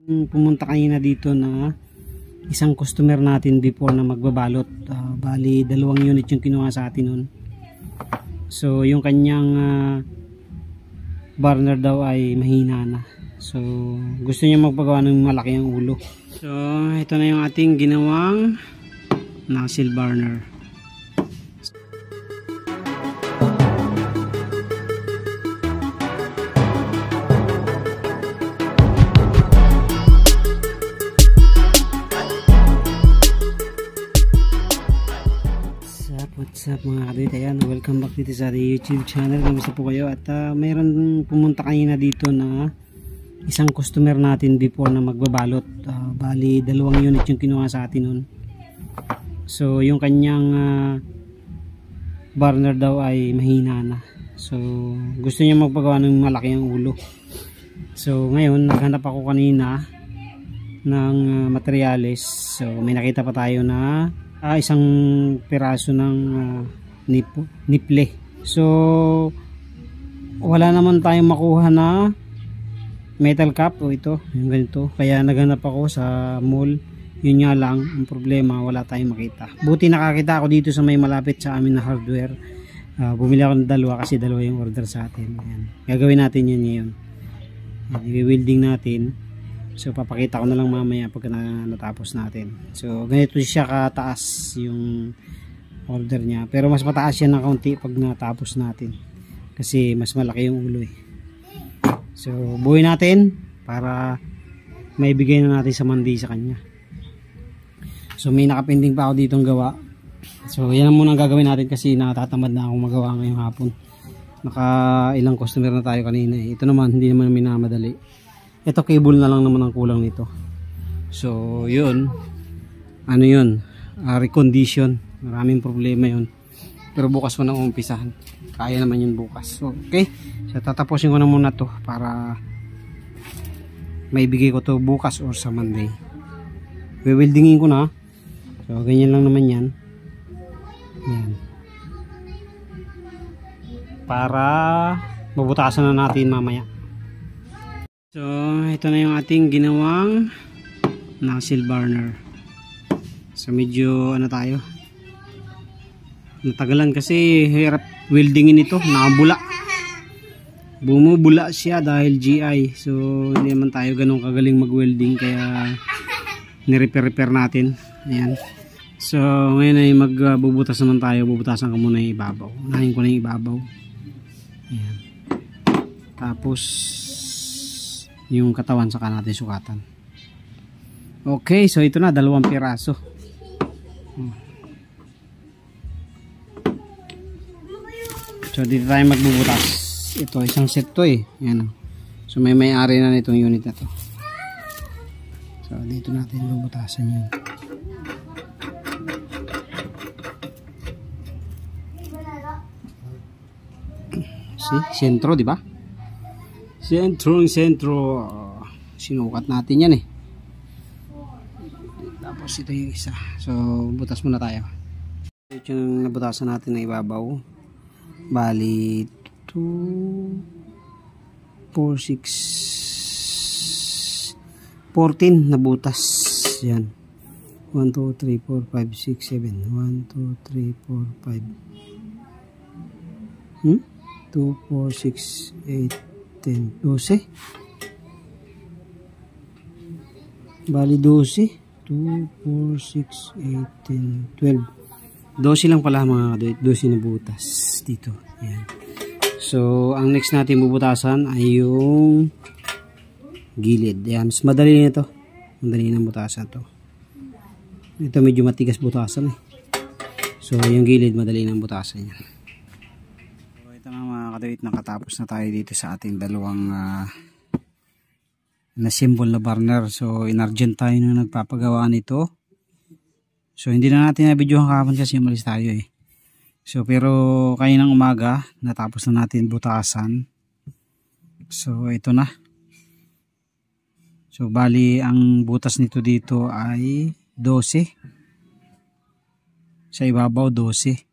Pumunta kanina dito na isang customer natin before na magbabalot. Bali 2 unit yung kinuha sa atin nun. So yung kanyang burner daw ay mahina na. So gusto niya magpagawa ng malaki ang ulo. So ito na yung ating ginawang nozzle burner. What's up mga kadit, ayan, welcome back dito sa YouTube channel. Kamusta po kayo? At mayroon pumunta kanina dito na isang customer natin before na magbabalot. Bali 2 unit yung kinuha sa atin nun. So yung kanyang burner daw ay mahina na. So gusto niya magpagawa ng malaki ang ulo. So ngayon naghanap ako kanina ng materyales. So may nakita pa tayo na isang piraso ng niple. So wala naman tayong makuha na metal cap o ito, yung ganito. Kaya naghanap ako sa mall. Yun nga lang ang problema, wala tayong makita. Buti nakakita ako dito sa may malapit sa amin na hardware. Bumili ako ng 2 kasi 2 yung order sa atin. Ayan. Gagawin natin yun ngayon. I-welding natin. So papakita ko na lang mamaya pag natapos natin. So ganito siya kataas yung order niya. Pero mas mataas yan ng kaunti pag natapos natin. Kasi mas malaki yung ulo eh. So buuin natin para maibigay na natin sa Monday sa kanya. So may nakapending pa ako ditong gawa. So yan ang muna ang gagawin natin kasi natatamad na akong magawa ngayong hapon. Naka ilang customer na tayo kanina eh. Ito naman hindi naman minamadali. Ito cable na lang naman ang kulang nito. So yun, ano yun, recondition. Maraming problema yun. Pero bukas ko na umpisahan. Kaya naman yun bukas. So, okay, so tatapusin ko na muna to para maibigay ko to bukas or sa Monday. Weldingin ko na. So ganyan lang naman yan. Yan. Para mabutasan na natin mamaya. So ito na yung ating ginawang nozzle burner. So medyo ano tayo, natagalan kasi hirap weldingin ito, nakabula, bumubula siya dahil GI. So hindi naman tayo ganun kagaling mag welding kaya ni-repair natin. Ayan. So ngayon ay magbubutas naman tayo. Bubutasan ko muna yung ibabaw. Unahin ko na yung ibabaw. Ayan. Tapos yung katawan saka natin sukatan. Okay, so ito na 2 piraso. So dito tayo magbubutas. Ito isang set to eh. Yan. So may-ari na nitong unit na to. So dito natin bubutasan yun. See, sentro, di ba? Sentro. Sinukat natin yan eh. Tapos ito yung isa. So butas muna tayo. Ito yung nabutasan natin na ibabaw. Bali 2 4 6 14 na butas. Yan. 1 2 3 4 5 6 7 1 2 3 4 5 2 4 6 8 10, 12. Bali 12. 2, 4, 6, 8, 10, 12. 12 lang pala mga kadit. 12 na butas dito. Ayan. So, ang next natin bubutasan ay yung gilid. Ayan. Mas madali nito. Madali ng butasan to. Ito medyo matigas butasan eh. So, yung gilid madali ng butasan yan. Mga kadawit, nakatapos na tayo dito sa ating dalawang na symbol na burner. So in-argent tayo na nagpapagawa nito. So hindi na natin na-video kahapon kasi umalis tayo eh. So pero kaninang umaga natapos na natin butasan. So ito na. So bali ang butas nito dito ay 12. Sa ibabaw 12.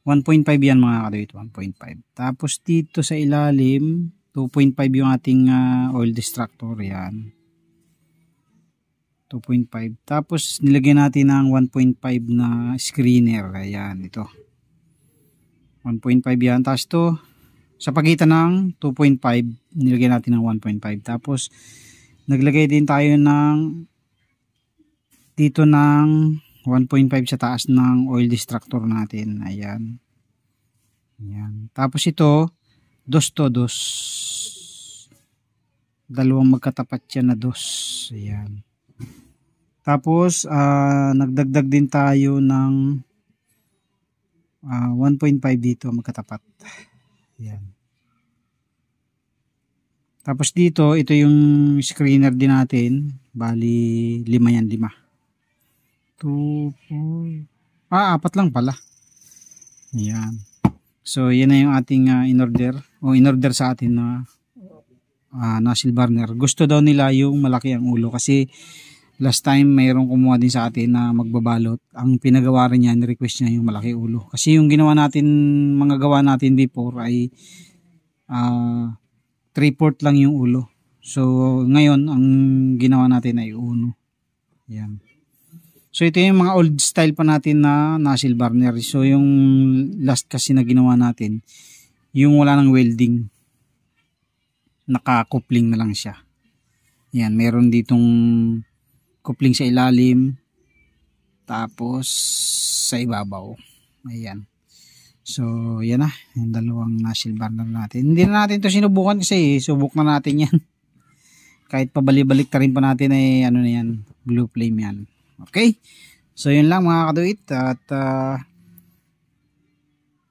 1.5 yan mga kadawit, 1.5. Tapos dito sa ilalim 2.5 yung ating oil distractor yan. 2.5. Tapos nilagyan natin ng 1.5 na screener. Ayan, ito. 1.5 yan. Tapos ito, sa pagitan ng 2.5, nilagyan natin ng 1.5. Tapos naglagay din tayo ng dito ng 1.5 sa taas ng oil distractor natin. Ayan. Ayan. Tapos ito, dos to dos. Dalawang magkatapat yan na dos. Ayan. Tapos nagdagdag din tayo ng 1.5 dito magkatapat. Ayan. Tapos dito, ito yung screener din natin. Bali 5 yan, 5. 2, 4. 4 lang pala. Ayan. So, yan na yung ating in-order. O in-order sa atin na nozzle burner. Gusto daw nila yung malaki ang ulo. Kasi last time mayroong kumuha din sa atin na magbabalot. Ang pinagawa rin niya, ni-request niya yung malaki ulo. Kasi yung ginawa natin, mga gawa natin before ay 3/4 lang yung ulo. So, ngayon, ang ginawa natin ay uno. Ayan. So ito yung mga old style pa natin na nozzle burner. So yung last kasi na ginawa natin, yung wala ng welding, naka-coupling na lang siya. Yan, meron ditong coupling sa ilalim, tapos sa ibabaw. Ayan. So yan na, yung dalawang nozzle burner natin. Hindi na natin ito sinubukan kasi subok na natin yan. Kahit pabalik-balik ta rin pa natin ay ano na yan, blue flame yan. Okay, so yun lang mga kaduit, at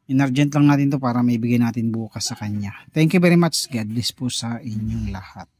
in-urgent lang natin to para may bigay natin bukas sa kanya. Thank you very much. God bless po sa inyong lahat.